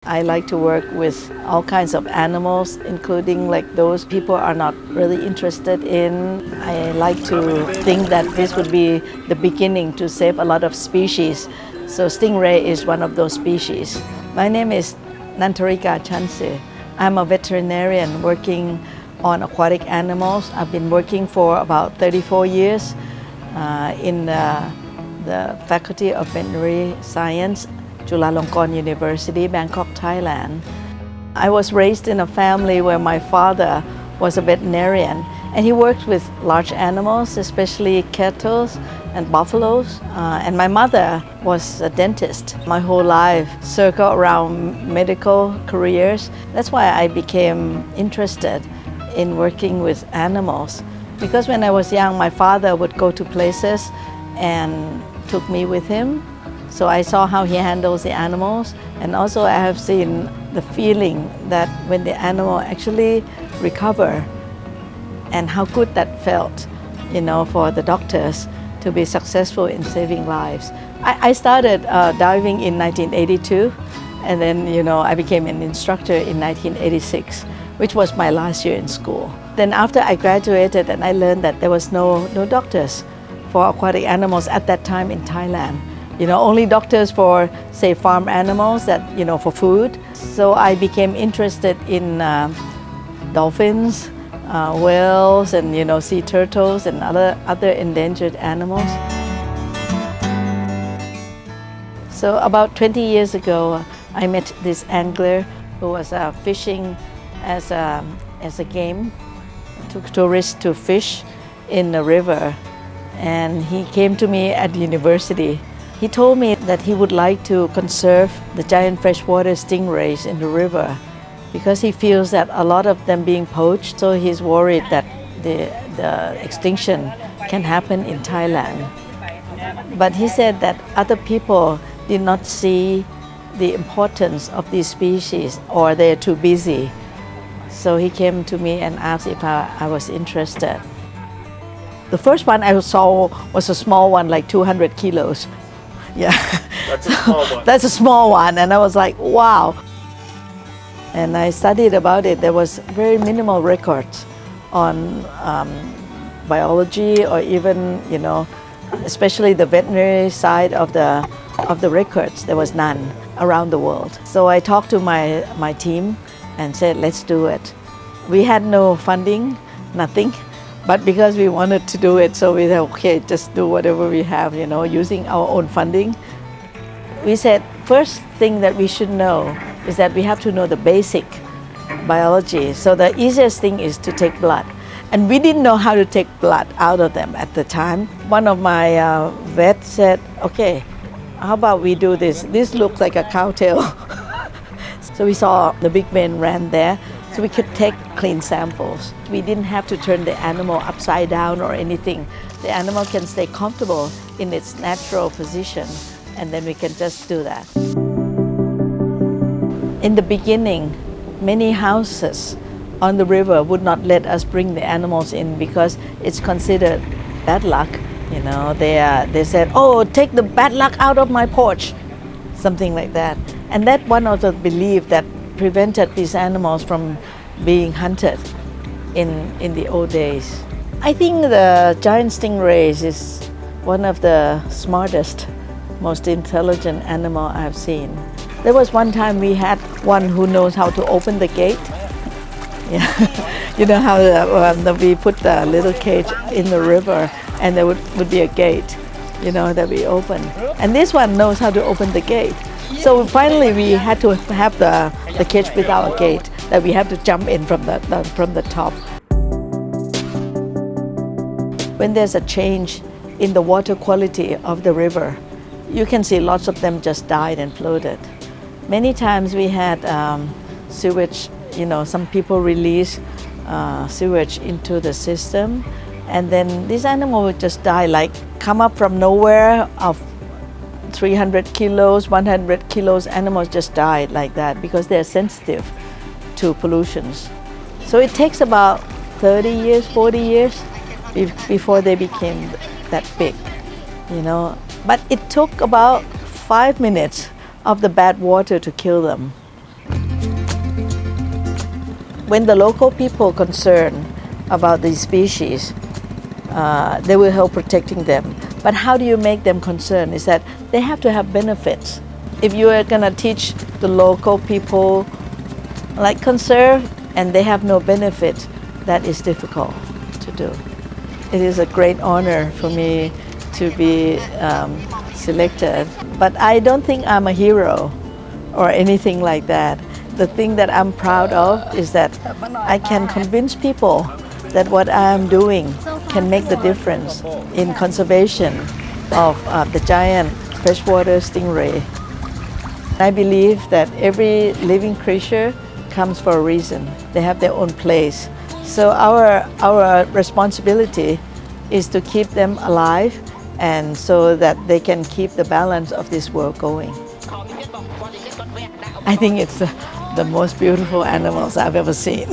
I like to work with all kinds of animals, including like those people are not really interested in. I like to think that this would be the beginning to save a lot of species. So stingray is one of those species. My name is Nantarika Chansue. I'm a veterinarian working on aquatic animals. I've been working for about 34 years in the Faculty of Veterinary Science, Chulalongkorn University, Bangkok, Thailand. I was raised in a family where my father was a veterinarian, and he worked with large animals, especially cattle and buffaloes. And my mother was a dentist. My whole life circled around medical careers. That's why I became interested in working with animals. Because when I was young, my father would go to places and took me with him. So I saw how he handles the animals, and also I have seen the feeling that when the animal actually recover and how good that felt, for the doctors to be successful in saving lives. I started diving in 1982, and then I became an instructor in 1986, which was my last year in school. Then after I graduated, and I learned that there was no doctors for aquatic animals at that time in Thailand. Only doctors for, say, farm animals that, for food. So I became interested in dolphins, whales, and, sea turtles and other endangered animals. So about 20 years ago, I met this angler who was fishing as a game, took tourists to fish in the river. And he came to me at the university. He told me that he would like to conserve the giant freshwater stingrays in the river because he feels that a lot of them being poached, so he's worried that the extinction can happen in Thailand. But he said that other people did not see the importance of these species, or they're too busy. So he came to me and asked if I was interested. The first one I saw was a small one, like 200 kilos. Yeah. That's a small one. That's a small one, and I was like, wow. And I studied about it. There was very minimal records on biology, or even, especially the veterinary side of the records. There was none around the world. So I talked to my team and said, let's do it. We had no funding, nothing. But because we wanted to do it, so we said, okay, just do whatever we have, using our own funding. We said, first thing that we should know is that we have to know the basic biology. So the easiest thing is to take blood. And we didn't know how to take blood out of them at the time. One of my vets said, okay, how about we do this? This looks like a cow tail. So we saw the big vein ran there. So we could take clean samples. We didn't have to turn the animal upside down or anything. The animal can stay comfortable in its natural position, and then we can just do that. In the beginning, many houses on the river would not let us bring the animals in because it's considered bad luck. They said, oh, take the bad luck out of my porch, something like that. And that one of the belief that prevented these animals from being hunted in the old days. I think the giant stingrays is one of the smartest, most intelligent animal I've seen. There was one time we had one who knows how to open the gate. Yeah. You know how we put the little cage in the river and there would be a gate, that we open. And this one knows how to open the gate. So finally we had to have the cage without a gate, that we have to jump in from the top. When there's a change in the water quality of the river, you can see lots of them just died and floated. Many times we had sewage, some people release sewage into the system, and then this animal would just die, like come up from nowhere of 300 kilos, 100 kilos, animals just died like that because they're sensitive to pollutions. So it takes about 30 years, 40 years before they became that big, But it took about 5 minutes of the bad water to kill them. when the local people concerned about these species, they will help protecting them. But how do you make them concerned is that they have to have benefits. If you are going to teach the local people like conserve and they have no benefit, that is difficult to do. It is a great honor for me to be selected, but I don't think I'm a hero or anything like that. The thing that I'm proud of is that I can convince people that what I'm doing can make the difference in conservation of the giant freshwater stingray. I believe that every living creature comes for a reason. They have their own place. So our responsibility is to keep them alive and so that they can keep the balance of this world going. I think it's the most beautiful animals I've ever seen.